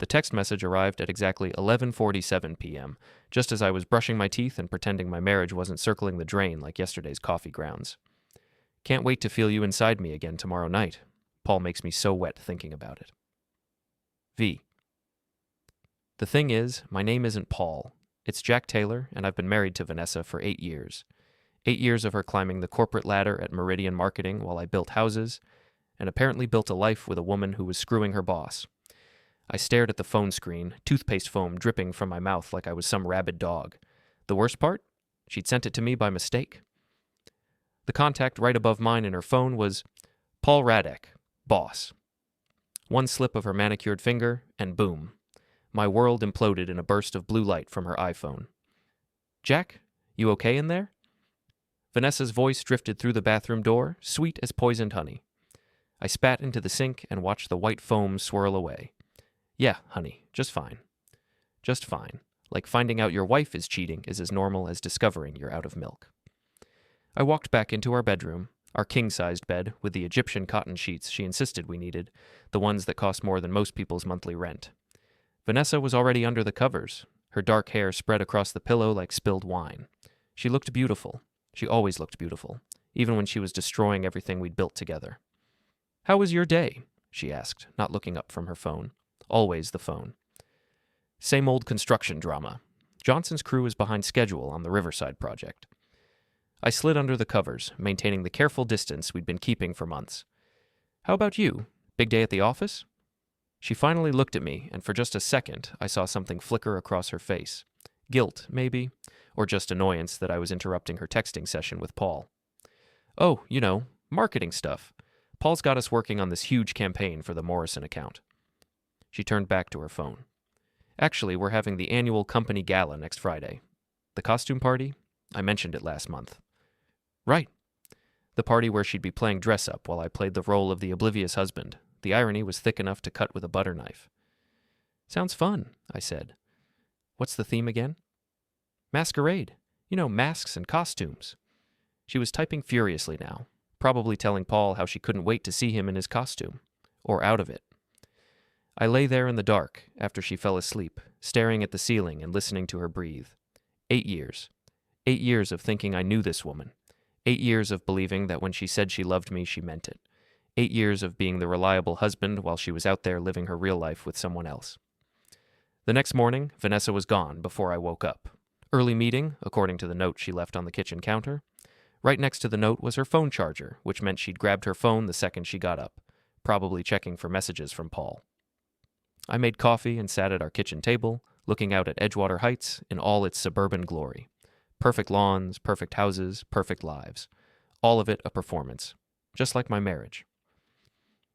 The text message arrived at exactly 11:47 p.m., just as I was brushing my teeth and pretending my marriage wasn't circling the drain like yesterday's coffee grounds. Can't wait to feel you inside me again tomorrow night. Paul makes me so wet thinking about it. V. The thing is, my name isn't Paul. It's Jack Taylor, and I've been married to Vanessa for 8 years. 8 years of her climbing the corporate ladder at Meridian Marketing while I built houses, and apparently built a life with a woman who was screwing her boss. I stared at the phone screen, toothpaste foam dripping from my mouth like I was some rabid dog. The worst part? She'd sent it to me by mistake. The contact right above mine in her phone was Paul Radek, boss. One slip of her manicured finger, and boom. My world imploded in a burst of blue light from her iPhone. Jack, you okay in there? Vanessa's voice drifted through the bathroom door, sweet as poisoned honey. I spat into the sink and watched the white foam swirl away. Yeah, honey, just fine. Just fine. Like finding out your wife is cheating is as normal as discovering you're out of milk. I walked back into our bedroom, our king-sized bed with the Egyptian cotton sheets she insisted we needed, the ones that cost more than most people's monthly rent. Vanessa was already under the covers, her dark hair spread across the pillow like spilled wine. She looked beautiful. She always looked beautiful, even when she was destroying everything we'd built together. How was your day? She asked, not looking up from her phone. Always the phone. Same old construction drama. Johnson's crew is behind schedule on the Riverside project. I slid under the covers, maintaining the careful distance we'd been keeping for months. How about you? Big day at the office? She finally looked at me, and for just a second, I saw something flicker across her face. Guilt, maybe, or just annoyance that I was interrupting her texting session with Paul. Oh, marketing stuff. Paul's got us working on this huge campaign for the Morrison account. She turned back to her phone. Actually, we're having the annual company gala next Friday. The costume party? I mentioned it last month. Right. The party where she'd be playing dress-up while I played the role of the oblivious husband. The irony was thick enough to cut with a butter knife. Sounds fun, I said. What's the theme again? Masquerade. Masks and costumes. She was typing furiously now, probably telling Paul how she couldn't wait to see him in his costume. Or out of it. I lay there in the dark after she fell asleep, staring at the ceiling and listening to her breathe. 8 years. 8 years of thinking I knew this woman. 8 years of believing that when she said she loved me, she meant it. 8 years of being the reliable husband while she was out there living her real life with someone else. The next morning, Vanessa was gone before I woke up. Early meeting, according to the note she left on the kitchen counter. Right next to the note was her phone charger, which meant she'd grabbed her phone the second she got up, probably checking for messages from Paul. I made coffee and sat at our kitchen table, looking out at Edgewater Heights in all its suburban glory. Perfect lawns, perfect houses, perfect lives. All of it a performance, just like my marriage.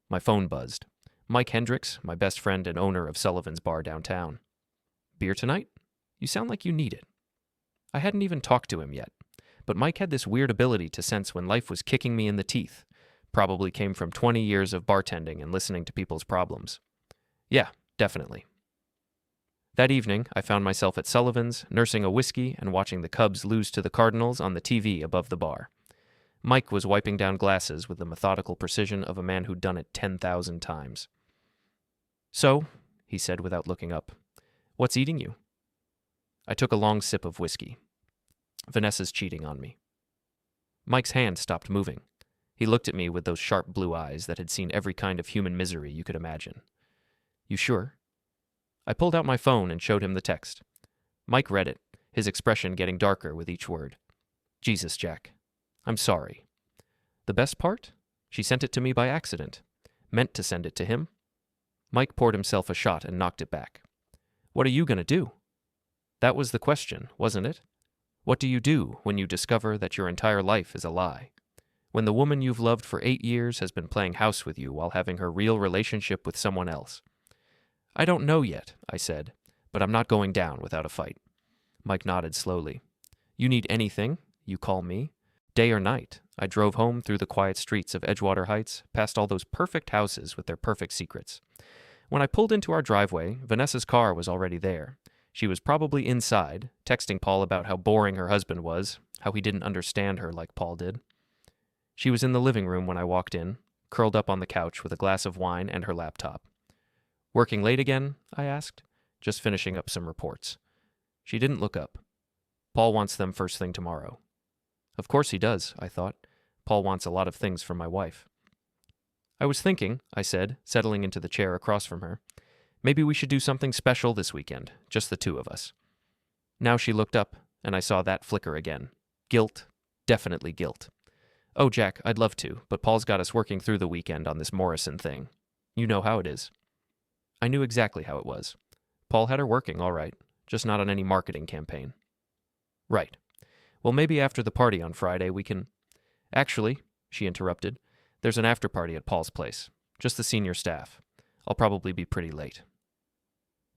My phone buzzed. Mike Hendricks, my best friend and owner of Sullivan's Bar downtown. Beer tonight? You sound like you need it. I hadn't even talked to him yet, but Mike had this weird ability to sense when life was kicking me in the teeth. Probably came from 20 years of bartending and listening to people's problems. Yeah, definitely. That evening, I found myself at Sullivan's, nursing a whiskey and watching the Cubs lose to the Cardinals on the TV above the bar. Mike was wiping down glasses with the methodical precision of a man who'd done it 10,000 times. So, he said without looking up, what's eating you? I took a long sip of whiskey. Vanessa's cheating on me. Mike's hand stopped moving. He looked at me with those sharp blue eyes that had seen every kind of human misery you could imagine. You sure? I pulled out my phone and showed him the text. Mike read it, his expression getting darker with each word. Jesus, Jack. I'm sorry. The best part? She sent it to me by accident. Meant to send it to him. Mike poured himself a shot and knocked it back. What are you going to do? That was the question, wasn't it? What do you do when you discover that your entire life is a lie? When the woman you've loved for 8 years has been playing house with you while having her real relationship with someone else? I don't know yet, I said, but I'm not going down without a fight. Mike nodded slowly. You need anything, you call me. Day or night, I drove home through the quiet streets of Edgewater Heights, past all those perfect houses with their perfect secrets. When I pulled into our driveway, Vanessa's car was already there. She was probably inside, texting Paul about how boring her husband was, how he didn't understand her like Paul did. She was in the living room when I walked in, curled up on the couch with a glass of wine and her laptop. Working late again? I asked, just finishing up some reports. She didn't look up. Paul wants them first thing tomorrow. Of course he does, I thought. Paul wants a lot of things from my wife. I was thinking, I said, settling into the chair across from her, maybe we should do something special this weekend, just the two of us. Now she looked up, and I saw that flicker again. Guilt, definitely guilt. Oh, Jack, I'd love to, but Paul's got us working through the weekend on this Morrison thing. You know how it is. I knew exactly how it was. Paul had her working, all right, just not on any marketing campaign. Right. Well, maybe after the party on Friday we can... Actually, she interrupted, there's an after-party at Paul's place. Just the senior staff. I'll probably be pretty late.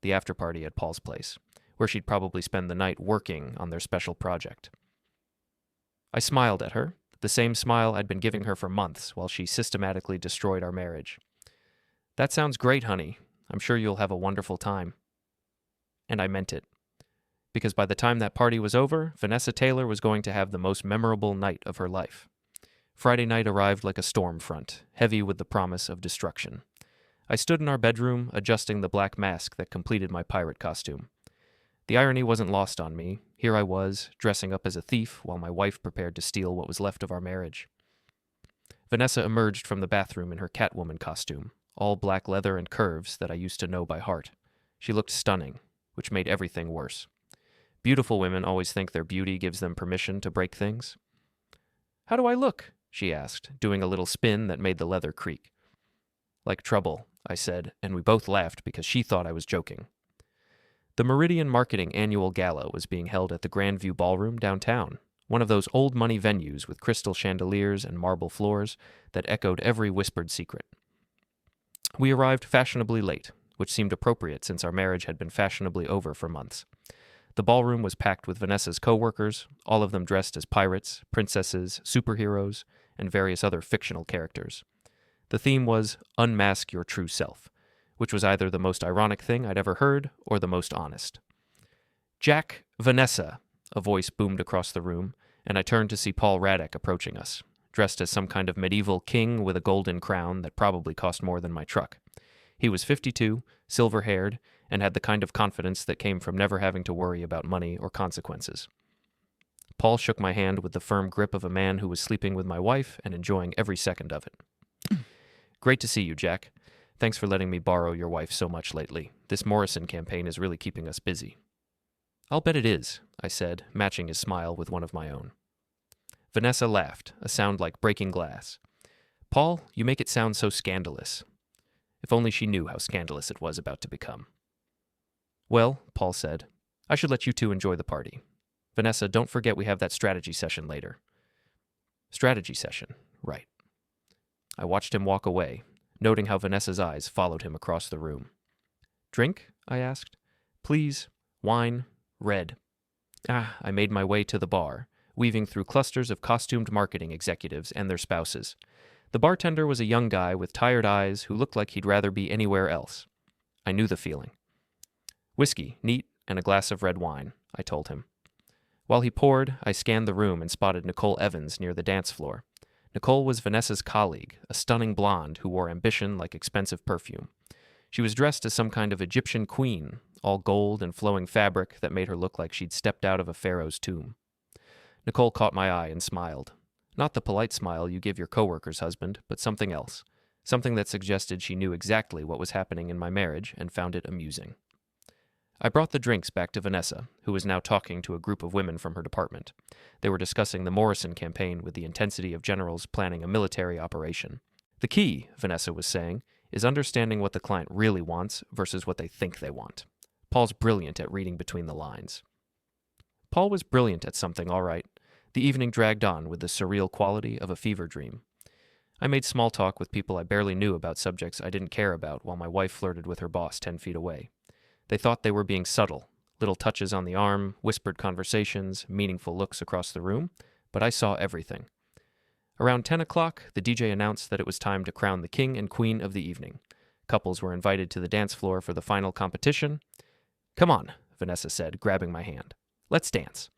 The after-party at Paul's place, where she'd probably spend the night working on their special project. I smiled at her, the same smile I'd been giving her for months while she systematically destroyed our marriage. That sounds great, honey. I'm sure you'll have a wonderful time. And I meant it. Because by the time that party was over, Vanessa Taylor was going to have the most memorable night of her life. Friday night arrived like a storm front, heavy with the promise of destruction. I stood in our bedroom, adjusting the black mask that completed my pirate costume. The irony wasn't lost on me. Here I was, dressing up as a thief while my wife prepared to steal what was left of our marriage. Vanessa emerged from the bathroom in her Catwoman costume, all black leather and curves that I used to know by heart. She looked stunning, which made everything worse. Beautiful women always think their beauty gives them permission to break things. How do I look? She asked, doing a little spin that made the leather creak. Like trouble, I said, and we both laughed because she thought I was joking. The Meridian Marketing Annual Gala was being held at the Grandview Ballroom downtown, one of those old-money venues with crystal chandeliers and marble floors that echoed every whispered secret. We arrived fashionably late, which seemed appropriate since our marriage had been fashionably over for months. The ballroom was packed with Vanessa's co-workers, all of them dressed as pirates, princesses, superheroes, and various other fictional characters. The theme was Unmask Your True Self, which was either the most ironic thing I'd ever heard or the most honest. Jack, Vanessa, a voice boomed across the room, and I turned to see Paul Radek approaching us, dressed as some kind of medieval king with a golden crown that probably cost more than my truck. He was 52, silver-haired, and had the kind of confidence that came from never having to worry about money or consequences. Paul shook my hand with the firm grip of a man who was sleeping with my wife and enjoying every second of it. Great to see you, Jack. Thanks for letting me borrow your wife so much lately. This Morrison campaign is really keeping us busy. I'll bet it is, I said, matching his smile with one of my own. Vanessa laughed, a sound like breaking glass. Paul, you make it sound so scandalous. If only she knew how scandalous it was about to become. Well, Paul said, I should let you two enjoy the party. Vanessa, don't forget we have that strategy session later. Strategy session, right. I watched him walk away, noting how Vanessa's eyes followed him across the room. Drink? I asked. Please. Wine. Red. I made my way to the bar, weaving through clusters of costumed marketing executives and their spouses. The bartender was a young guy with tired eyes who looked like he'd rather be anywhere else. I knew the feeling. Whiskey, neat, and a glass of red wine, I told him. While he poured, I scanned the room and spotted Nicole Evans near the dance floor. Nicole was Vanessa's colleague, a stunning blonde who wore ambition like expensive perfume. She was dressed as some kind of Egyptian queen, all gold and flowing fabric that made her look like she'd stepped out of a pharaoh's tomb. Nicole caught my eye and smiled. Not the polite smile you give your coworker's husband, but something else. Something that suggested she knew exactly what was happening in my marriage and found it amusing. I brought the drinks back to Vanessa, who was now talking to a group of women from her department. They were discussing the Morrison campaign with the intensity of generals planning a military operation. The key, Vanessa was saying, is understanding what the client really wants versus what they think they want. Paul's brilliant at reading between the lines. Paul was brilliant at something, all right. The evening dragged on with the surreal quality of a fever dream. I made small talk with people I barely knew about subjects I didn't care about while my wife flirted with her boss 10 feet away. They thought they were being subtle, little touches on the arm, whispered conversations, meaningful looks across the room, but I saw everything. Around 10 o'clock, the DJ announced that it was time to crown the king and queen of the evening. Couples were invited to the dance floor for the final competition. Come on, Vanessa said, grabbing my hand. Let's dance.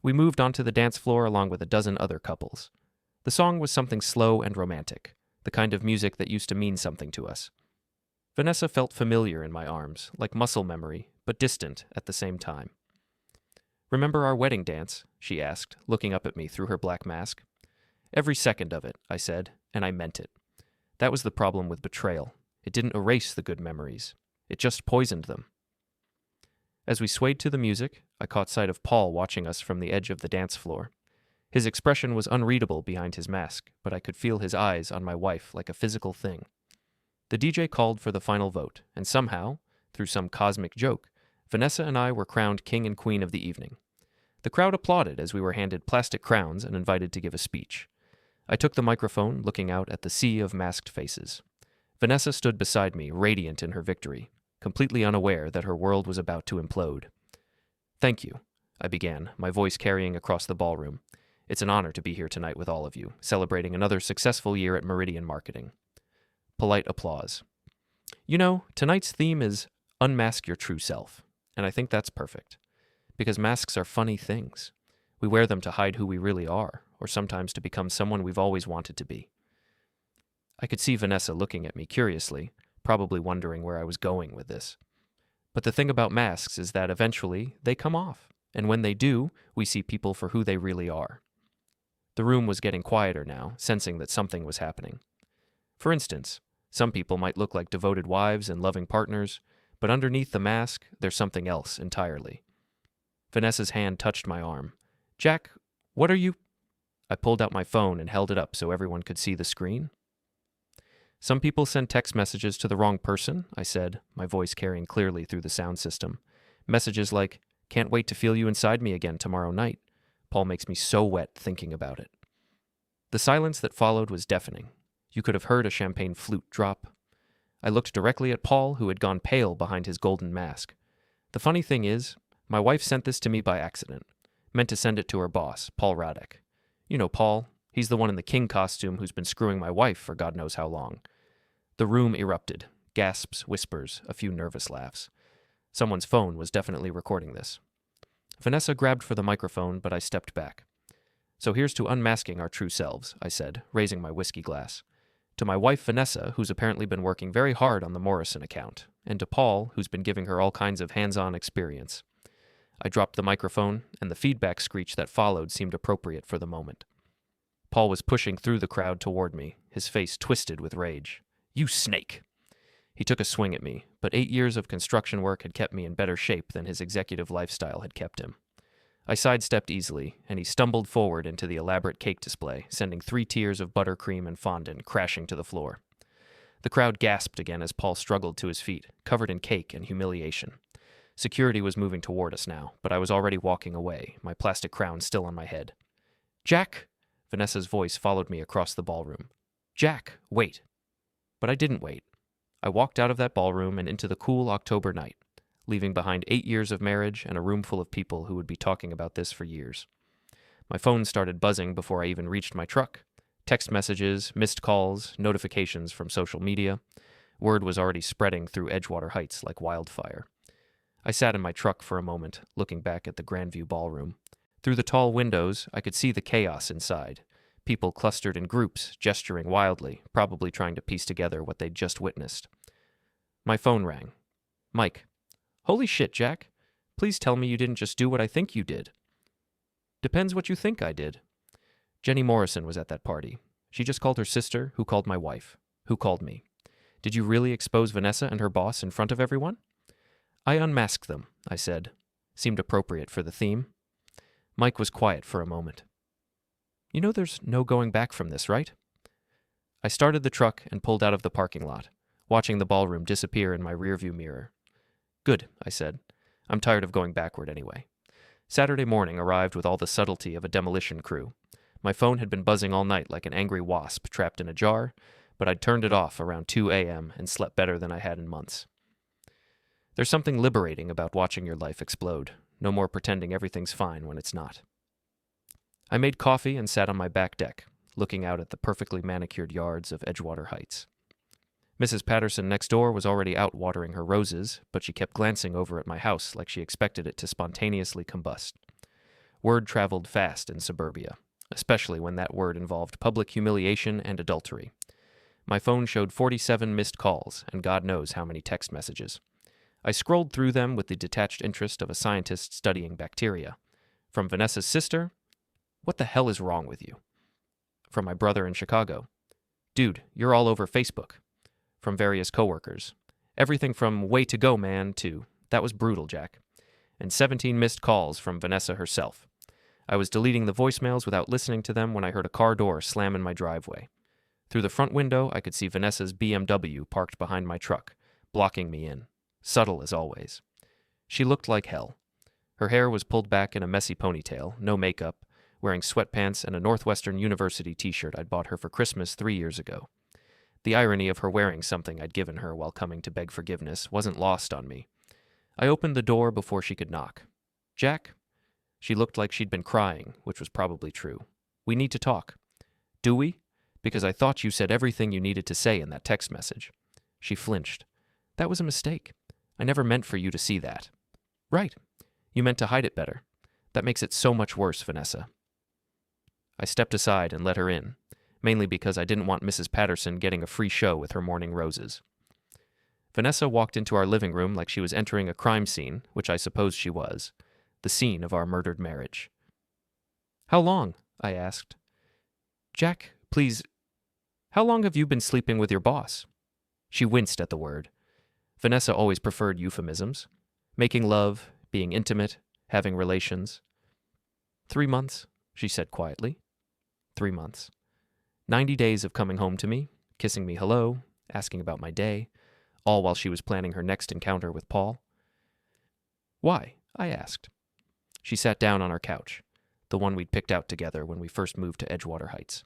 We moved onto the dance floor along with a dozen other couples. The song was something slow and romantic, the kind of music that used to mean something to us. Vanessa felt familiar in my arms, like muscle memory, but distant at the same time. "Remember our wedding dance?" she asked, looking up at me through her black mask. "Every second of it," I said, and I meant it. That was the problem with betrayal. It didn't erase the good memories. It just poisoned them. As we swayed to the music, I caught sight of Paul watching us from the edge of the dance floor. His expression was unreadable behind his mask, but I could feel his eyes on my wife like a physical thing. The DJ called for the final vote, and somehow, through some cosmic joke, Vanessa and I were crowned king and queen of the evening. The crowd applauded as we were handed plastic crowns and invited to give a speech. I took the microphone, looking out at the sea of masked faces. Vanessa stood beside me, radiant in her victory, completely unaware that her world was about to implode. "Thank you," I began, my voice carrying across the ballroom. "It's an honor to be here tonight with all of you, celebrating another successful year at Meridian Marketing." Polite applause. "You know, tonight's theme is unmask your true self, and I think that's perfect. Because masks are funny things. We wear them to hide who we really are, or sometimes to become someone we've always wanted to be." I could see Vanessa looking at me curiously, probably wondering where I was going with this. But the thing about masks is that eventually they come off, and when they do, we see people for who they really are. The room was getting quieter now, sensing that something was happening. For instance, some people might look like devoted wives and loving partners, but underneath the mask, there's something else entirely. Vanessa's hand touched my arm. "Jack, what are you—" I pulled out my phone and held it up so everyone could see the screen. "Some people send text messages to the wrong person," I said, my voice carrying clearly through the sound system. Messages like, "Can't wait to feel you inside me again tomorrow night. Paul makes me so wet thinking about it." The silence that followed was deafening. You could have heard a champagne flute drop. I looked directly at Paul, who had gone pale behind his golden mask. The funny thing is, my wife sent this to me by accident. Meant to send it to her boss, Paul Radek. You know Paul. He's the one in the king costume who's been screwing my wife for God knows how long. The room erupted. Gasps, whispers, a few nervous laughs. Someone's phone was definitely recording this. Vanessa grabbed for the microphone, but I stepped back. "So here's to unmasking our true selves," I said, raising my whiskey glass. "To my wife Vanessa, who's apparently been working very hard on the Morrison account, and to Paul, who's been giving her all kinds of hands-on experience." I dropped the microphone, and the feedback screech that followed seemed appropriate for the moment. Paul was pushing through the crowd toward me, his face twisted with rage. "You snake!" He took a swing at me, but 8 years of construction work had kept me in better shape than his executive lifestyle had kept him. I sidestepped easily, and he stumbled forward into the elaborate cake display, sending 3 tiers of buttercream and fondant crashing to the floor. The crowd gasped again as Paul struggled to his feet, covered in cake and humiliation. Security was moving toward us now, but I was already walking away, my plastic crown still on my head. "Jack!" Vanessa's voice followed me across the ballroom. "Jack, wait." But I didn't wait. I walked out of that ballroom and into the cool October night, leaving behind 8 years of marriage and a room full of people who would be talking about this for years. My phone started buzzing before I even reached my truck. Text messages, missed calls, notifications from social media. Word was already spreading through Edgewater Heights like wildfire. I sat in my truck for a moment, looking back at the Grandview ballroom. Through the tall windows, I could see the chaos inside. People clustered in groups, gesturing wildly, probably trying to piece together what they'd just witnessed. My phone rang. "Mike." "Holy shit, Jack. Please tell me you didn't just do what I think you did." "Depends what you think I did." Jenny Morrison was at that party. She just called her sister, who called my wife, who called me. "Did you really expose Vanessa and her boss in front of everyone?" "I unmasked them," I said. Seemed appropriate for the theme. Mike was quiet for a moment. "You know there's no going back from this, right?" I started the truck and pulled out of the parking lot, watching the ballroom disappear in my rearview mirror. "Good," I said. "I'm tired of going backward anyway." Saturday morning arrived with all the subtlety of a demolition crew. My phone had been buzzing all night like an angry wasp trapped in a jar, but I'd turned it off around 2 a.m. and slept better than I had in months. There's something liberating about watching your life explode. No more pretending everything's fine when it's not. I made coffee and sat on my back deck, looking out at the perfectly manicured yards of Edgewater Heights. Mrs. Patterson next door was already out watering her roses, but she kept glancing over at my house like she expected it to spontaneously combust. Word traveled fast in suburbia, especially when that word involved public humiliation and adultery. My phone showed 47 missed calls and God knows how many text messages. I scrolled through them with the detached interest of a scientist studying bacteria. From Vanessa's sister, "What the hell is wrong with you?" From my brother in Chicago, "Dude, you're all over Facebook." From various coworkers, everything from "way to go, man" to "that was brutal, Jack." And 17 missed calls from Vanessa herself. I was deleting the voicemails without listening to them when I heard a car door slam in my driveway. Through the front window, I could see Vanessa's BMW parked behind my truck, blocking me in. Subtle as always. She looked like hell. Her hair was pulled back in a messy ponytail, no makeup, wearing sweatpants and a Northwestern University t-shirt I'd bought her for Christmas 3 years ago. The irony of her wearing something I'd given her while coming to beg forgiveness wasn't lost on me. I opened the door before she could knock. "Jack?" She looked like she'd been crying, which was probably true. "We need to talk." "Do we? Because I thought you said everything you needed to say in that text message." She flinched. "That was a mistake. I never meant for you to see that." "Right. You meant to hide it better. That makes it so much worse, Vanessa." I stepped aside and let her in, mainly because I didn't want Mrs. Patterson getting a free show with her morning roses. Vanessa walked into our living room like she was entering a crime scene, which I suppose she was, the scene of our murdered marriage. "How long?" I asked. "Jack, please, how long have you been sleeping with your boss?" She winced at the word. Vanessa always preferred euphemisms. Making love, being intimate, having relations. 3 months, she said quietly. 3 months. 90 days of coming home to me, kissing me hello, asking about my day, all while she was planning her next encounter with Paul. "Why?" I asked. She sat down on our couch, the one we'd picked out together when we first moved to Edgewater Heights.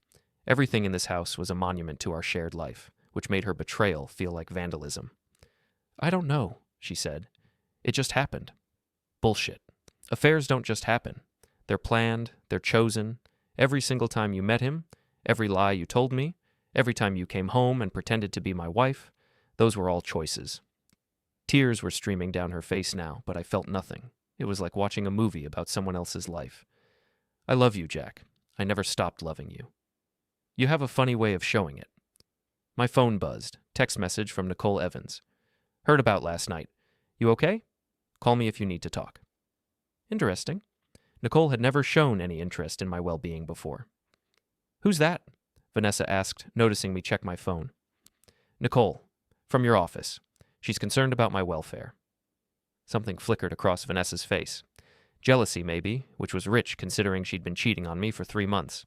Everything in this house was a monument to our shared life, which made her betrayal feel like vandalism. "I don't know," she said. "It just happened." Bullshit. Affairs don't just happen. They're planned, they're chosen. Every single time you met him, every lie you told me, every time you came home and pretended to be my wife, those were all choices. Tears were streaming down her face now, but I felt nothing. It was like watching a movie about someone else's life. "I love you, Jack. I never stopped loving you." "You have a funny way of showing it." My phone buzzed. Text message from Nicole Evans. "Heard about last night. You okay? Call me if you need to talk." Interesting. Nicole had never shown any interest in my well-being before. "Who's that?" Vanessa asked, noticing me check my phone. "Nicole, from your office. She's concerned about my welfare." Something flickered across Vanessa's face. Jealousy, maybe, which was rich considering she'd been cheating on me for 3 months.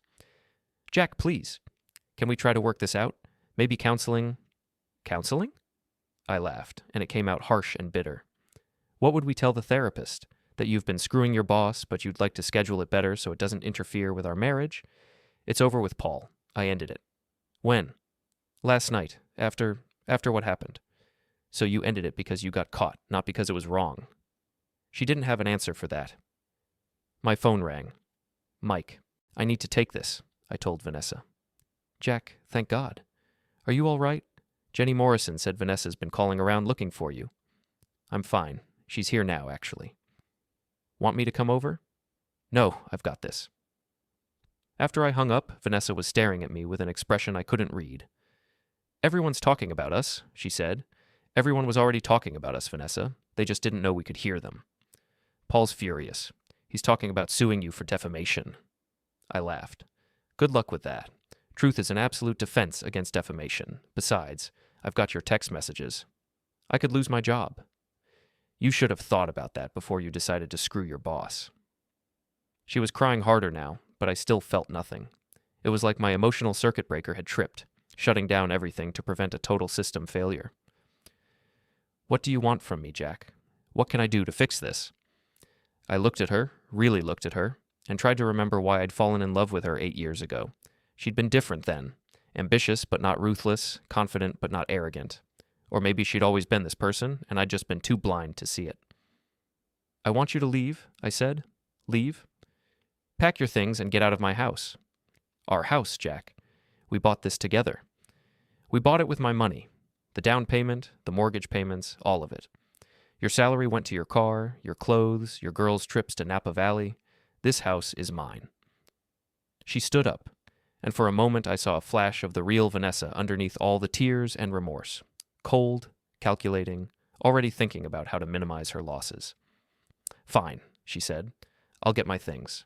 "Jack, please. Can we try to work this out? Maybe counseling." "Counseling?" I laughed, and it came out harsh and bitter. "What would we tell the therapist? That you've been screwing your boss, but you'd like to schedule it better so it doesn't interfere with our marriage? It's over with Paul. I ended it." "When?" "Last night, after what happened." "So you ended it because you got caught, not because it was wrong." She didn't have an answer for that. My phone rang. "Mike, I need to take this," I told Vanessa. "Jack, thank God. Are you all right? Jenny Morrison said Vanessa's been calling around looking for you." "I'm fine. She's here now, actually." "Want me to come over?" "No, I've got this." After I hung up, Vanessa was staring at me with an expression I couldn't read. "Everyone's talking about us," she said. "Everyone was already talking about us, Vanessa. They just didn't know we could hear them. Paul's furious. He's talking about suing you for defamation." I laughed. "Good luck with that. Truth is an absolute defense against defamation. Besides, I've got your text messages. I could lose my job. You should have thought about that before you decided to screw your boss." She was crying harder now, but I still felt nothing. It was like my emotional circuit breaker had tripped, shutting down everything to prevent a total system failure. "What do you want from me, Jack? What can I do to fix this?" I looked at her, really looked at her, and tried to remember why I'd fallen in love with her 8 years ago. She'd been different then. Ambitious but not ruthless, confident but not arrogant. Or maybe she'd always been this person, and I'd just been too blind to see it. "I want you to leave," I said. "Leave? Pack your things and get out of my house." "Our house, Jack. We bought this together. We bought it with my money. The down payment, the mortgage payments, all of it. Your salary went to your car, your clothes, your girls' trips to Napa Valley. This house is mine." She stood up. And for a moment I saw a flash of the real Vanessa underneath all the tears and remorse. Cold, calculating, already thinking about how to minimize her losses. "Fine," she said. "I'll get my things."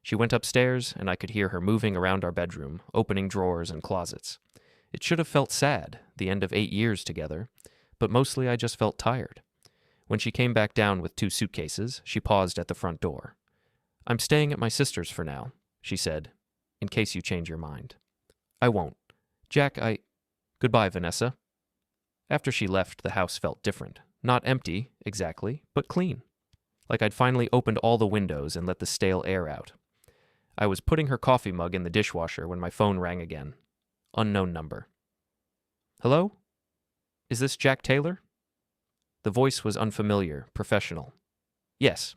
She went upstairs, and I could hear her moving around our bedroom, opening drawers and closets. It should have felt sad, the end of 8 years together, but mostly I just felt tired. When she came back down with 2 suitcases, she paused at the front door. "I'm staying at my sister's for now," she said, "in case you change your mind." "I won't. Jack, Goodbye, Vanessa." After she left, the house felt different. Not empty, exactly, but clean. Like I'd finally opened all the windows and let the stale air out. I was putting her coffee mug in the dishwasher when my phone rang again. Unknown number. "Hello? Is this Jack Taylor?" The voice was unfamiliar, professional. "Yes.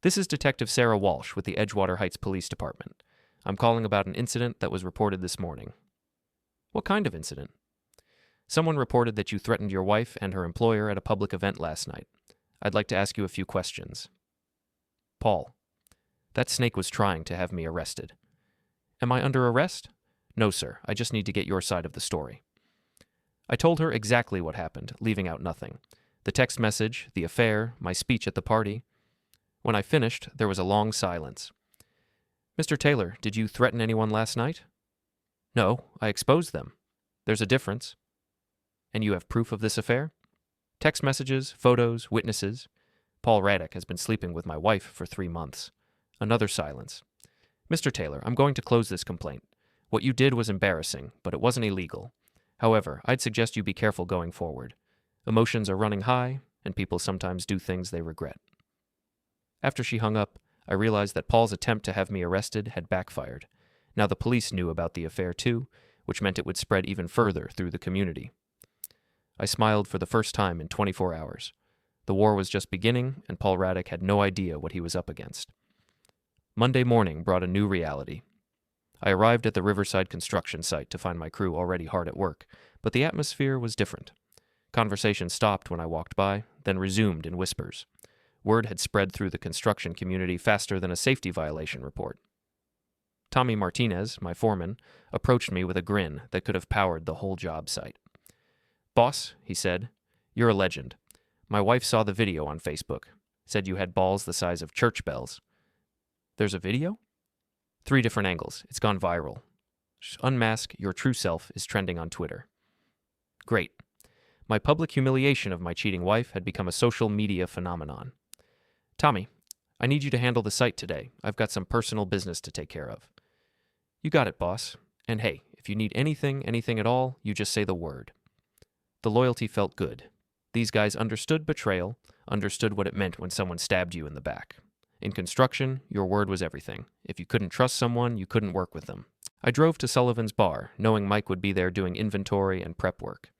This is Detective Sarah Walsh with the Edgewater Heights Police Department. I'm calling about an incident that was reported this morning." "What kind of incident?" "Someone reported that you threatened your wife and her employer at a public event last night. I'd like to ask you a few questions." "Paul, that snake was trying to have me arrested." "Am I under arrest?" "No, sir. I just need to get your side of the story." I told her exactly what happened, leaving out nothing. The text message, the affair, my speech at the party. When I finished, there was a long silence. "Mr. Taylor, did you threaten anyone last night?" "No, I exposed them." "There's a difference." "And you have proof of this affair?" "Text messages, photos, witnesses. Paul Radek has been sleeping with my wife for 3 months." Another silence. "Mr. Taylor, I'm going to close this complaint. What you did was embarrassing, but it wasn't illegal. However, I'd suggest you be careful going forward. Emotions are running high, and people sometimes do things they regret." After she hung up, I realized that Paul's attempt to have me arrested had backfired. Now the police knew about the affair too, which meant it would spread even further through the community. I smiled for the first time in 24 hours. The war was just beginning, and Paul Radek had no idea what he was up against. Monday morning brought a new reality. I arrived at the Riverside construction site to find my crew already hard at work, but the atmosphere was different. Conversation stopped when I walked by, then resumed in whispers. Word had spread through the construction community faster than a safety violation report. Tommy Martinez, my foreman, approached me with a grin that could have powered the whole job site. "Boss," he said, "you're a legend. My wife saw the video on Facebook. Said you had balls the size of church bells." "There's a video?" 3 different angles. It's gone viral. "Unmask, your true self" is trending on Twitter. Great. My public humiliation of my cheating wife had become a social media phenomenon. "Tommy, I need you to handle the site today. I've got some personal business to take care of." "You got it, boss. And hey, if you need anything at all, you just say the word." The loyalty felt good. These guys understood betrayal, understood what it meant when someone stabbed you in the back. In construction, your word was everything. If you couldn't trust someone, you couldn't work with them. I drove to Sullivan's bar, knowing Mike would be there doing inventory and prep work.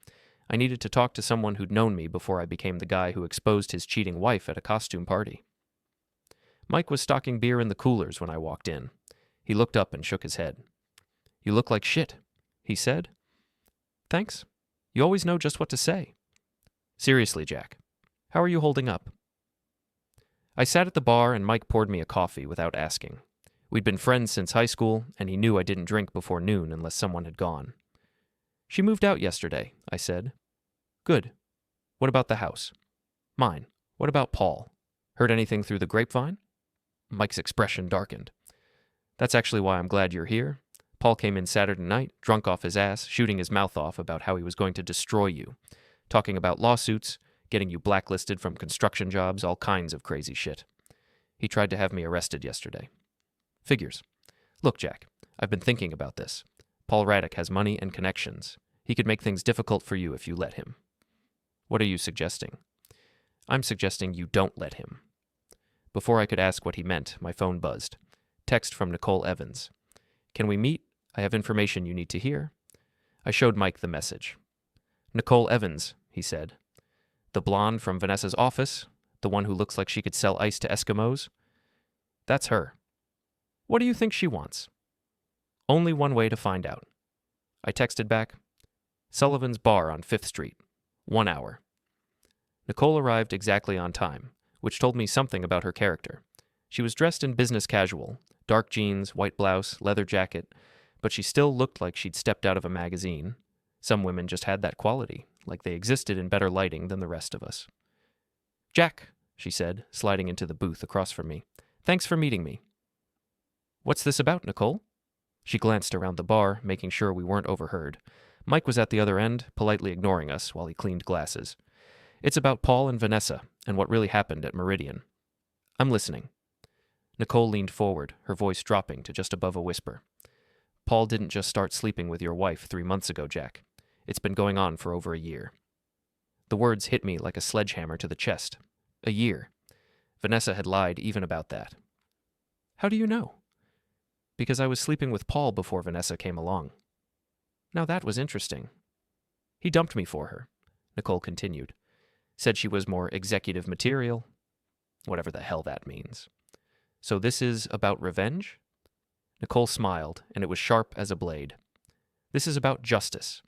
I needed to talk to someone who'd known me before I became the guy who exposed his cheating wife at a costume party. Mike was stocking beer in the coolers when I walked in. He looked up and shook his head. "You look like shit," he said. "Thanks. You always know just what to say." "Seriously, Jack, how are you holding up?" I sat at the bar and Mike poured me a coffee without asking. We'd been friends since high school, and he knew I didn't drink before noon unless someone had gone. "She moved out yesterday," I said. "Good. What about the house?" "Mine. What about Paul? Heard anything through the grapevine?" Mike's expression darkened. "That's actually why I'm glad you're here. Paul came in Saturday night, drunk off his ass, shooting his mouth off about how he was going to destroy you, talking about lawsuits, getting you blacklisted from construction jobs, all kinds of crazy shit. He tried to have me arrested yesterday." "Figures. Look, Jack, I've been thinking about this. Paul Radek has money and connections. He could make things difficult for you if you let him." "What are you suggesting?" "I'm suggesting you don't let him." Before I could ask what he meant, my phone buzzed. Text from Nicole Evans. "Can we meet? I have information you need to hear." I showed Mike the message. "Nicole Evans," he said. "The blonde from Vanessa's office? The one who looks like she could sell ice to Eskimos?" "That's her." "What do you think she wants?" "Only one way to find out." I texted back, "Sullivan's bar on 5th Street. 1 hour." Nicole arrived exactly on time, which told me something about her character. She was dressed in business casual, dark jeans, white blouse, leather jacket, but she still looked like she'd stepped out of a magazine. Some women just had that quality, like they existed in better lighting than the rest of us. "Jack," she said, sliding into the booth across from me. "Thanks for meeting me." "What's this about, Nicole?" She glanced around the bar, making sure we weren't overheard. Mike was at the other end, politely ignoring us while he cleaned glasses. "It's about Paul and Vanessa, and what really happened at Meridian." "I'm listening." Nicole leaned forward, her voice dropping to just above a whisper. "Paul didn't just start sleeping with your wife 3 months ago, Jack. It's been going on for over a year." The words hit me like a sledgehammer to the chest. A year. Vanessa had lied even about that. "How do you know?" "Because I was sleeping with Paul before Vanessa came along." Now that was interesting. "He dumped me for her," Nicole continued. "Said she was more executive material. Whatever the hell that means. So this is about revenge?" Nicole smiled, and it was sharp as a blade. "This is about justice.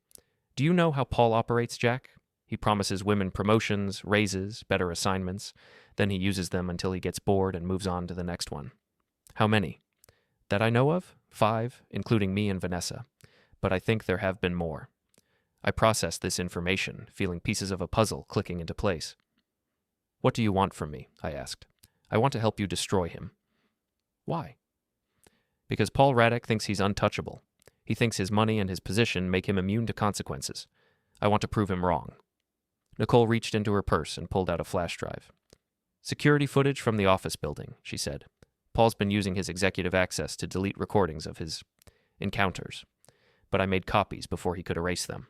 Do you know how Paul operates, Jack? He promises women promotions, raises, better assignments. Then he uses them until he gets bored and moves on to the next one. How many? That I know of? 5, including me and Vanessa. But I think there have been more. I processed this information, feeling pieces of a puzzle clicking into place. "What do you want from me?" I asked. "I want to help you destroy him." "Why?" "Because Paul Radek thinks he's untouchable. He thinks his money and his position make him immune to consequences. I want to prove him wrong." Nicole reached into her purse and pulled out a flash drive. "Security footage from the office building," she said. "Paul's been using his executive access to delete recordings of his encounters. But I made copies before he could erase them.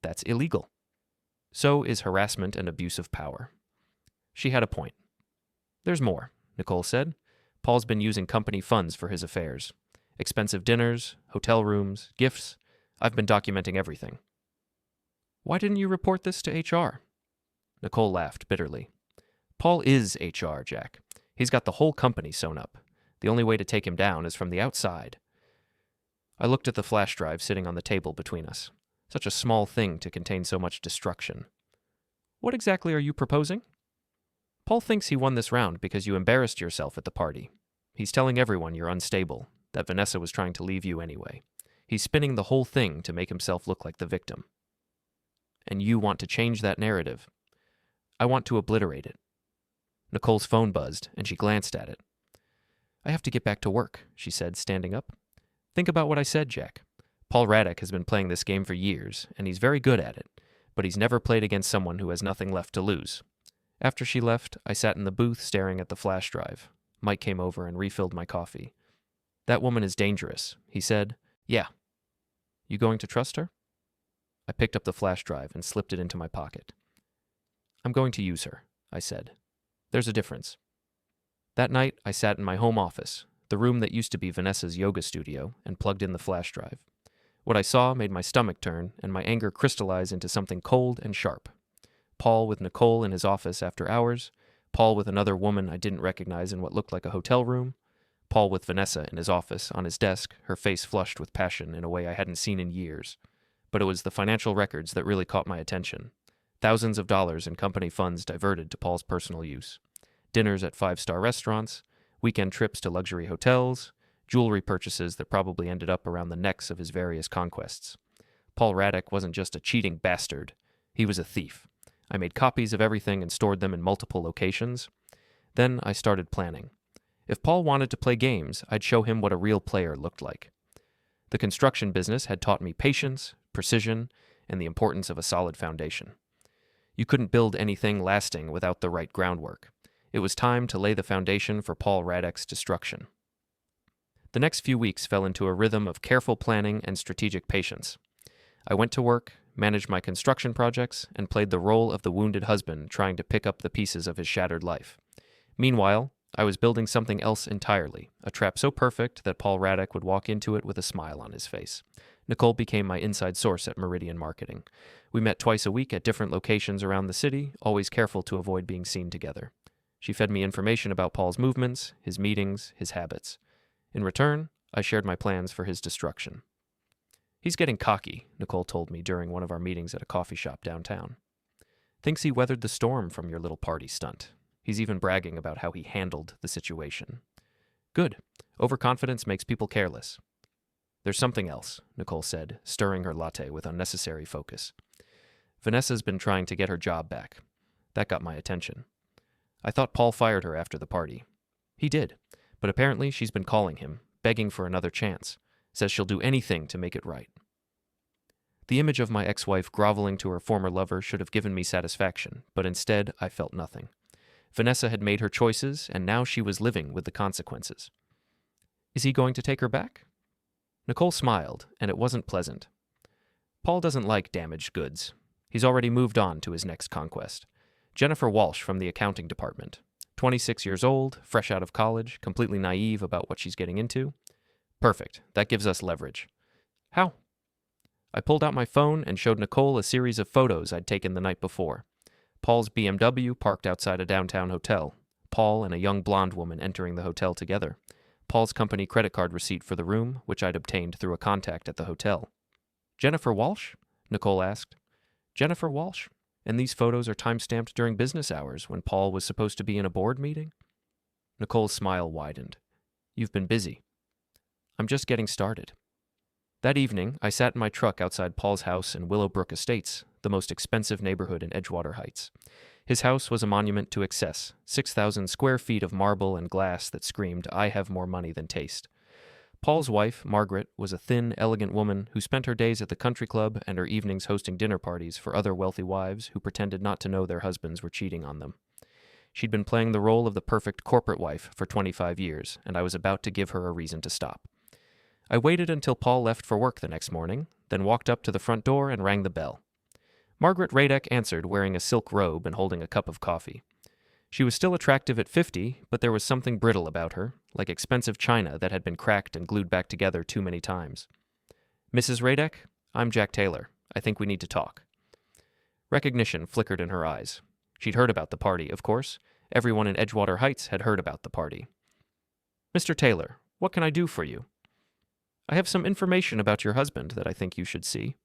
That's illegal. So is harassment and abuse of power." She had a point. "There's more," Nicole said. "Paul's been using company funds for his affairs. Expensive dinners, hotel rooms, gifts. I've been documenting everything." "Why didn't you report this to HR?" Nicole laughed bitterly. "Paul is HR, Jack. He's got the whole company sewn up. The only way to take him down is from the outside." I looked at the flash drive sitting on the table between us. Such a small thing to contain so much destruction. "What exactly are you proposing?" "Paul thinks he won this round because you embarrassed yourself at the party. He's telling everyone you're unstable, that Vanessa was trying to leave you anyway. He's spinning the whole thing to make himself look like the victim. And you want to change that narrative. I want to obliterate it." Nicole's phone buzzed, and she glanced at it. "I have to get back to work," she said, standing up. "Think about what I said, Jack. Paul Radek has been playing this game for years, and he's very good at it, but he's never played against someone who has nothing left to lose." After she left, I sat in the booth staring at the flash drive. Mike came over and refilled my coffee. "That woman is dangerous," he said. "Yeah." "You going to trust her?" I picked up the flash drive and slipped it into my pocket. "I'm going to use her," I said. "There's a difference." That night, I sat in my home office, the room that used to be Vanessa's yoga studio, and plugged in the flash drive. What I saw made my stomach turn, and my anger crystallize into something cold and sharp. Paul with Nicole in his office after hours, Paul with another woman I didn't recognize in what looked like a hotel room, Paul with Vanessa in his office, on his desk, her face flushed with passion in a way I hadn't seen in years. But it was the financial records that really caught my attention. Thousands of dollars in company funds diverted to Paul's personal use. Dinners at 5-star restaurants, weekend trips to luxury hotels, jewelry purchases that probably ended up around the necks of his various conquests. Paul Radek wasn't just a cheating bastard. He was a thief. I made copies of everything and stored them in multiple locations. Then I started planning. If Paul wanted to play games, I'd show him what a real player looked like. The construction business had taught me patience, precision, and the importance of a solid foundation. You couldn't build anything lasting without the right groundwork. It was time to lay the foundation for Paul Radek's destruction. The next few weeks fell into a rhythm of careful planning and strategic patience. I went to work, managed my construction projects, and played the role of the wounded husband trying to pick up the pieces of his shattered life. Meanwhile, I was building something else entirely, a trap so perfect that Paul Radek would walk into it with a smile on his face. Nicole became my inside source at Meridian Marketing. We met twice a week at different locations around the city, always careful to avoid being seen together. She fed me information about Paul's movements, his meetings, his habits. In return, I shared my plans for his destruction. "He's getting cocky," Nicole told me during one of our meetings at a coffee shop downtown. "Thinks he weathered the storm from your little party stunt. He's even bragging about how he handled the situation." "Good. Overconfidence makes people careless." There's something else, Nicole said, stirring her latte with unnecessary focus. Vanessa's been trying to get her job back. That got my attention. I thought Paul fired her after the party. He did, but apparently she's been calling him, begging for another chance, says she'll do anything to make it right. The image of my ex-wife groveling to her former lover should have given me satisfaction, but instead I felt nothing. Vanessa had made her choices, and now she was living with the consequences. Is he going to take her back? Nicole smiled, and it wasn't pleasant. Paul doesn't like damaged goods. He's already moved on to his next conquest. Jennifer Walsh from the accounting department. 26 years old, fresh out of college, completely naive about what she's getting into. Perfect. That gives us leverage. How? I pulled out my phone and showed Nicole a series of photos I'd taken the night before. Paul's BMW parked outside a downtown hotel. Paul and a young blonde woman entering the hotel together. Paul's company credit card receipt for the room, which I'd obtained through a contact at the hotel. Jennifer Walsh? Nicole asked. Jennifer Walsh? And these photos are time-stamped during business hours when Paul was supposed to be in a board meeting? Nicole's smile widened. You've been busy. I'm just getting started. That evening, I sat in my truck outside Paul's house in Willowbrook Estates, the most expensive neighborhood in Edgewater Heights. His house was a monument to excess, 6,000 square feet of marble and glass that screamed, I have more money than taste. Paul's wife, Margaret, was a thin, elegant woman who spent her days at the country club and her evenings hosting dinner parties for other wealthy wives who pretended not to know their husbands were cheating on them. She'd been playing the role of the perfect corporate wife for 25 years, and I was about to give her a reason to stop. I waited until Paul left for work the next morning, then walked up to the front door and rang the bell. Margaret Radek answered, wearing a silk robe and holding a cup of coffee. She was still attractive at 50, but there was something brittle about her, like expensive china that had been cracked and glued back together too many times. Mrs. Radek, I'm Jack Taylor. I think we need to talk. Recognition flickered in her eyes. She'd heard about the party, of course. Everyone in Edgewater Heights had heard about the party. Mr. Taylor, what can I do for you? I have some information about your husband that I think you should see.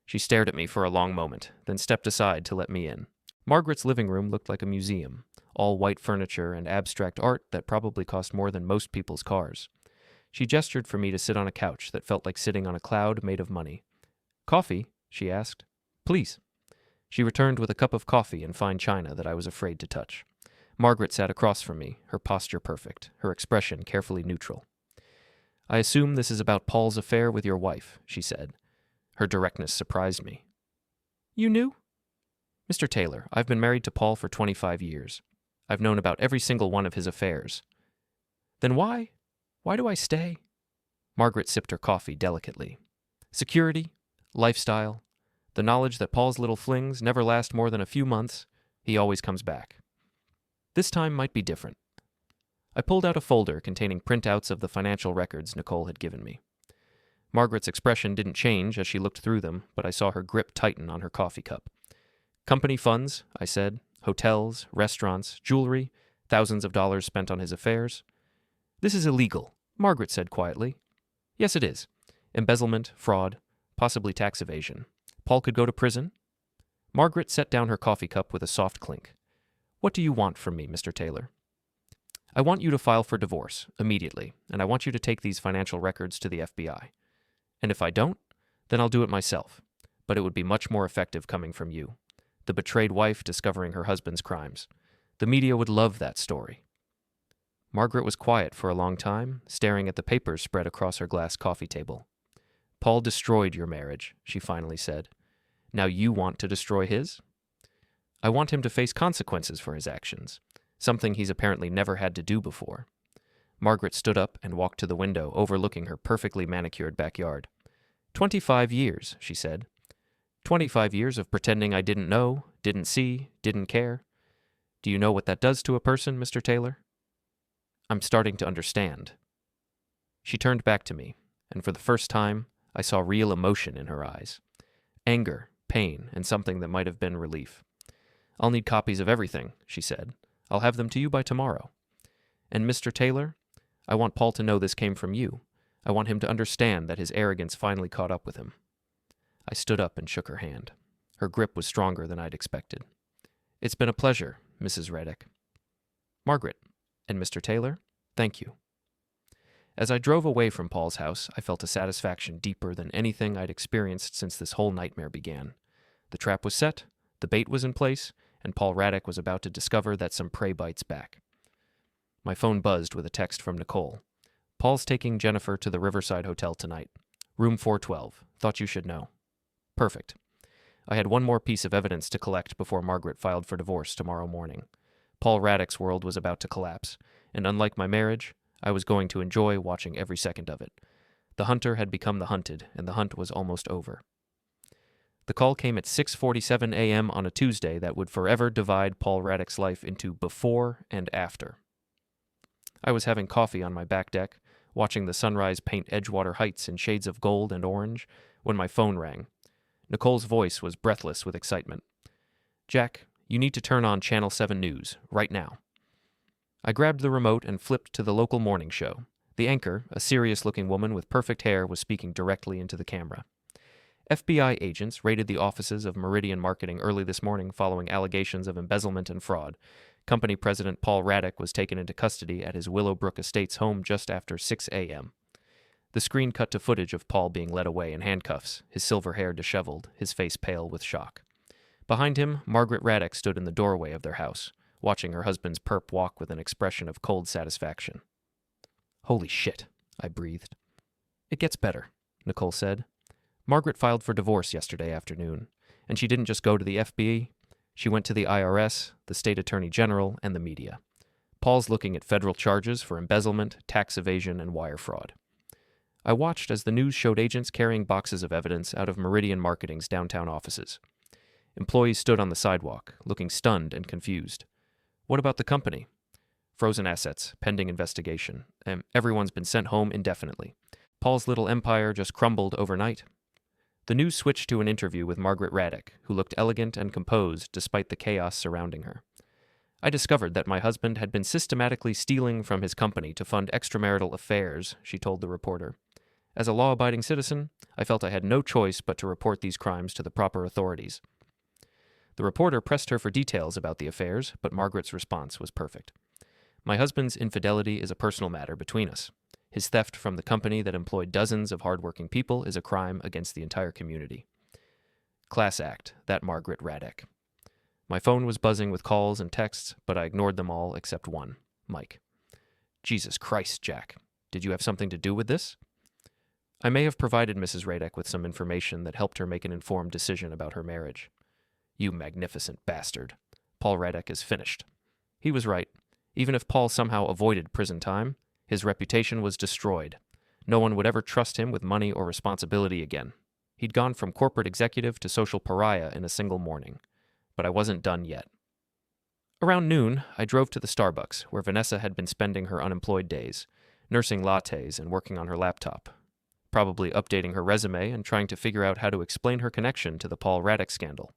She stared at me for a long moment, then stepped aside to let me in. Margaret's living room looked like a museum, all white furniture and abstract art that probably cost more than most people's cars. She gestured for me to sit on a couch that felt like sitting on a cloud made of money. Coffee? She asked. Please. She returned with a cup of coffee and fine china that I was afraid to touch. Margaret sat across from me, her posture perfect, her expression carefully neutral. I assume this is about Paul's affair with your wife, she said. Her directness surprised me. You knew? Mr. Taylor, I've been married to Paul for 25 years. I've known about every single one of his affairs. Then why? Why do I stay? Margaret sipped her coffee delicately. Security, lifestyle, the knowledge that Paul's little flings never last more than a few months. He always comes back. This time might be different. I pulled out a folder containing printouts of the financial records Nicole had given me. Margaret's expression didn't change as she looked through them, but I saw her grip tighten on her coffee cup. Company funds, I said, hotels, restaurants, jewelry, thousands of dollars spent on his affairs. This is illegal, Margaret said quietly. Yes, it is. Embezzlement, fraud, possibly tax evasion. Paul could go to prison. Margaret set down her coffee cup with a soft clink. What do you want from me, Mr. Taylor? I want you to file for divorce, immediately, and I want you to take these financial records to the FBI. And if I don't, then I'll do it myself. But it would be much more effective coming from you. The betrayed wife discovering her husband's crimes. The media would love that story. Margaret was quiet for a long time, staring at the papers spread across her glass coffee table. Paul destroyed your marriage, she finally said. Now you want to destroy his? I want him to face consequences for his actions, something he's apparently never had to do before. Margaret stood up and walked to the window overlooking her perfectly manicured backyard. 25 years, she said. 25 years of pretending I didn't know, didn't see, didn't care. Do you know what that does to a person, Mr. Taylor? I'm starting to understand. She turned back to me, and for the first time, I saw real emotion in her eyes. Anger, pain, and something that might have been relief. I'll need copies of everything, she said. I'll have them to you by tomorrow. And Mr. Taylor, I want Paul to know this came from you. I want him to understand that his arrogance finally caught up with him. I stood up and shook her hand. Her grip was stronger than I'd expected. It's been a pleasure, Mrs. Radek. Margaret, and Mr. Taylor, thank you. As I drove away from Paul's house, I felt a satisfaction deeper than anything I'd experienced since this whole nightmare began. The trap was set, the bait was in place, and Paul Radek was about to discover that some prey bites back. My phone buzzed with a text from Nicole. Paul's taking Jennifer to the Riverside Hotel tonight. Room 412. Thought you should know. Perfect. I had one more piece of evidence to collect before Margaret filed for divorce tomorrow morning. Paul Radek's world was about to collapse, and unlike my marriage, I was going to enjoy watching every second of it. The hunter had become the hunted, and the hunt was almost over. The call came at 6:47 a.m. on a Tuesday that would forever divide Paul Radek's life into before and after. I was having coffee on my back deck, watching the sunrise paint Edgewater Heights in shades of gold and orange, when my phone rang. Nicole's voice was breathless with excitement. "Jack, you need to turn on Channel 7 News, right now." I grabbed the remote and flipped to the local morning show. The anchor, a serious-looking woman with perfect hair, was speaking directly into the camera. FBI agents raided the offices of Meridian Marketing early this morning following allegations of embezzlement and fraud. Company president Paul Radek was taken into custody at his Willowbrook Estates home just after 6 a.m. The screen cut to footage of Paul being led away in handcuffs, his silver hair disheveled, his face pale with shock. Behind him, Margaret Radek stood in the doorway of their house, watching her husband's perp walk with an expression of cold satisfaction. "Holy shit," I breathed. "It gets better," Nicole said. "Margaret filed for divorce yesterday afternoon, and she didn't just go to the FBI. She went to the IRS, the state attorney general, and the media. Paul's looking at federal charges for embezzlement, tax evasion, and wire fraud." I watched as the news showed agents carrying boxes of evidence out of Meridian Marketing's downtown offices. Employees stood on the sidewalk, looking stunned and confused. "What about the company?" "Frozen assets, pending investigation, and everyone's been sent home indefinitely. Paul's little empire just crumbled overnight." The news switched to an interview with Margaret Radek, who looked elegant and composed despite the chaos surrounding her. "I discovered that my husband had been systematically stealing from his company to fund extramarital affairs," she told the reporter. "As a law-abiding citizen, I felt I had no choice but to report these crimes to the proper authorities." The reporter pressed her for details about the affairs, but Margaret's response was perfect. "My husband's infidelity is a personal matter between us. His theft from the company that employed dozens of hardworking people is a crime against the entire community." Class act, that Margaret Radek. My phone was buzzing with calls and texts, but I ignored them all except one, Mike. "Jesus Christ, Jack. Did you have something to do with this?" I may have provided Mrs. Radek with some information that helped her make an informed decision about her marriage. "You magnificent bastard. Paul Radek is finished." He was right. Even if Paul somehow avoided prison time, his reputation was destroyed. No one would ever trust him with money or responsibility again. He'd gone from corporate executive to social pariah in a single morning. But I wasn't done yet. Around noon, I drove to the Starbucks, where Vanessa had been spending her unemployed days, nursing lattes and working on her laptop, probably updating her resume and trying to figure out how to explain her connection to the Paul Radek scandal.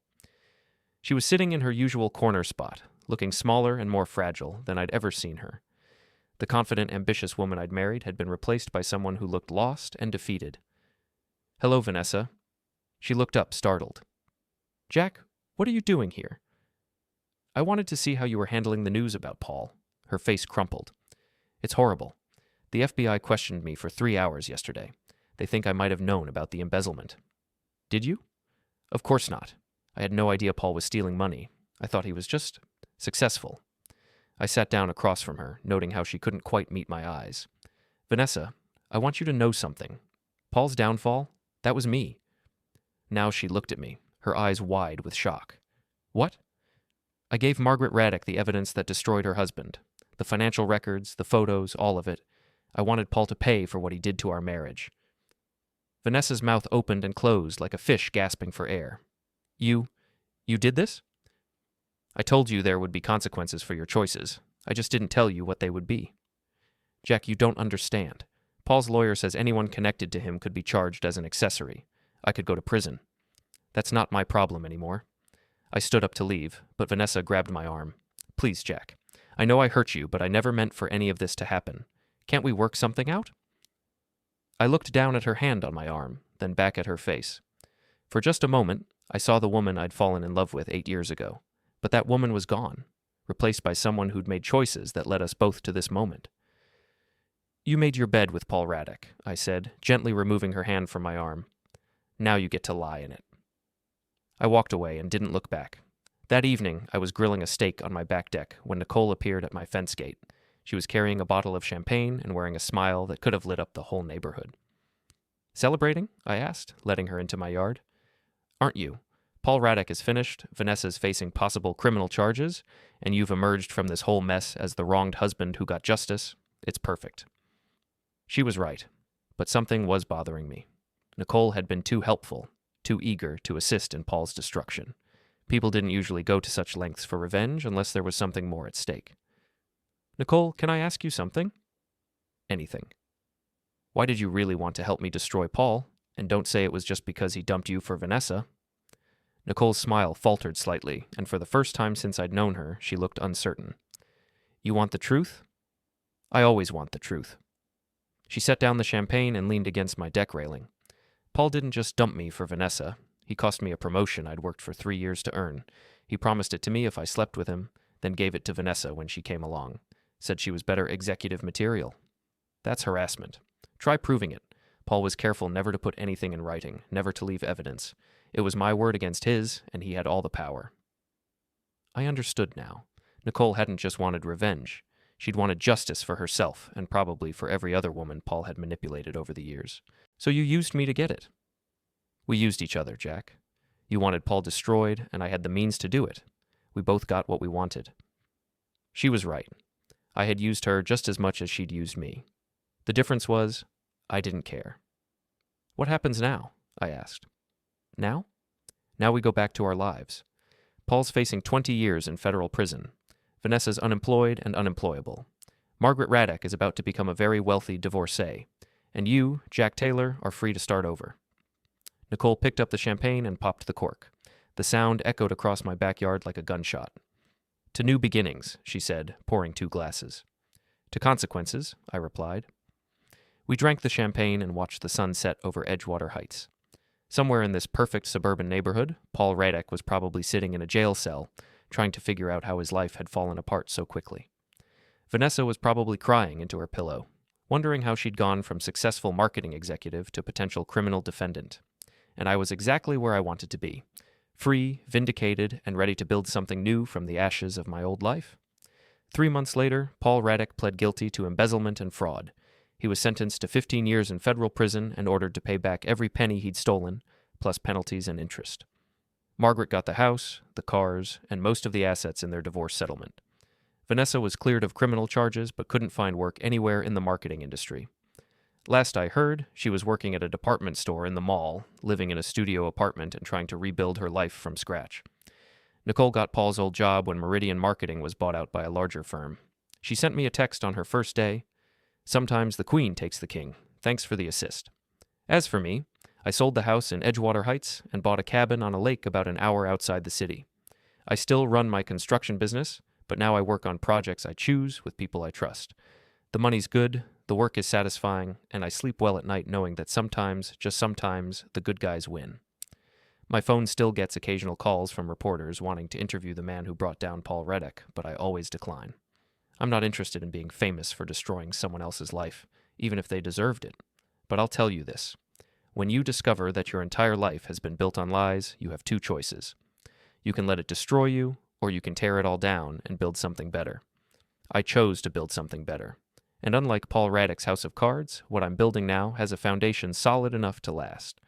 She was sitting in her usual corner spot, looking smaller and more fragile than I'd ever seen her. The confident, ambitious woman I'd married had been replaced by someone who looked lost and defeated. "Hello, Vanessa." She looked up, startled. "Jack, what are you doing here?" "I wanted to see how you were handling the news about Paul." Her face crumpled. "It's horrible. The FBI questioned me for 3 hours yesterday. They think I might have known about the embezzlement." "Did you?" "Of course not. I had no idea Paul was stealing money. I thought he was just successful." I sat down across from her, noting how she couldn't quite meet my eyes. "Vanessa, I want you to know something. Paul's downfall, that was me." Now she looked at me, her eyes wide with shock. "What?" "I gave Margaret Radek the evidence that destroyed her husband. The financial records, the photos, all of it. I wanted Paul to pay for what he did to our marriage." Vanessa's mouth opened and closed like a fish gasping for air. You did this?" "I told you there would be consequences for your choices. I just didn't tell you what they would be." "Jack, you don't understand. Paul's lawyer says anyone connected to him could be charged as an accessory. I could go to prison. That's not my problem anymore." I stood up to leave, but Vanessa grabbed my arm. "Please, Jack. I know I hurt you, but I never meant for any of this to happen. Can't we work something out?" I looked down at her hand on my arm, then back at her face. For just a moment, I saw the woman I'd fallen in love with 8 years ago. But that woman was gone, replaced by someone who'd made choices that led us both to this moment. You made your bed with Paul Radek, I said, gently removing her hand from my arm. Now you get to lie in it. I walked away and didn't look back. That evening, I was grilling a steak on my back deck when Nicole appeared at my fence gate. She was carrying a bottle of champagne and wearing a smile that could have lit up the whole neighborhood. Celebrating? I asked, letting her into my yard. Aren't you? Paul Radek is finished, Vanessa's facing possible criminal charges, and you've emerged from this whole mess as the wronged husband who got justice. It's perfect. She was right, but something was bothering me. Nicole had been too helpful, too eager to assist in Paul's destruction. People didn't usually go to such lengths for revenge unless there was something more at stake. Nicole, can I ask you something? Anything. Why did you really want to help me destroy Paul? And don't say it was just because he dumped you for Vanessa. Nicole's smile faltered slightly, and for the first time since I'd known her, she looked uncertain. You want the truth? I always want the truth. She set down the champagne and leaned against my deck railing. Paul didn't just dump me for Vanessa. He cost me a promotion I'd worked for 3 years to earn. He promised it to me if I slept with him, then gave it to Vanessa when she came along. Said she was better executive material. That's harassment. Try proving it. Paul was careful never to put anything in writing, never to leave evidence. It was my word against his, and he had all the power. I understood now. Nicole hadn't just wanted revenge. She'd wanted justice for herself, and probably for every other woman Paul had manipulated over the years. So you used me to get it. We used each other, Jack. You wanted Paul destroyed, and I had the means to do it. We both got what we wanted. She was right. I had used her just as much as she'd used me. The difference was, I didn't care. What happens now? I asked. Now? Now we go back to our lives. Paul's facing 20 years in federal prison. Vanessa's unemployed and unemployable. Margaret Radek is about to become a very wealthy divorcee. And you, Jack Taylor, are free to start over. Nicole picked up the champagne and popped the cork. The sound echoed across my backyard like a gunshot. To new beginnings, she said, pouring 2 glasses. To consequences, I replied. We drank the champagne and watched the sun set over Edgewater Heights. Somewhere in this perfect suburban neighborhood, Paul Radek was probably sitting in a jail cell, trying to figure out how his life had fallen apart so quickly. Vanessa was probably crying into her pillow, wondering how she'd gone from successful marketing executive to potential criminal defendant. And I was exactly where I wanted to be, free, vindicated, and ready to build something new from the ashes of my old life. 3 months later, Paul Radek pled guilty to embezzlement and fraud. He was sentenced to 15 years in federal prison and ordered to pay back every penny he'd stolen, plus penalties and interest. Margaret got the house, the cars, and most of the assets in their divorce settlement. Vanessa was cleared of criminal charges but couldn't find work anywhere in the marketing industry. Last I heard, she was working at a department store in the mall, living in a studio apartment and trying to rebuild her life from scratch. Nicole got Paul's old job when Meridian Marketing was bought out by a larger firm. She sent me a text on her first day. Sometimes the queen takes the king. Thanks for the assist. As for me, I sold the house in Edgewater Heights and bought a cabin on a lake about an hour outside the city. I still run my construction business, but now I work on projects I choose with people I trust. The money's good, the work is satisfying, and I sleep well at night knowing that sometimes, just sometimes, the good guys win. My phone still gets occasional calls from reporters wanting to interview the man who brought down Paul Radek, but I always decline. I'm not interested in being famous for destroying someone else's life, even if they deserved it. But I'll tell you this. When you discover that your entire life has been built on lies, you have 2 choices. You can let it destroy you, or you can tear it all down and build something better. I chose to build something better. And unlike Paul Radek's house of cards, what I'm building now has a foundation solid enough to last.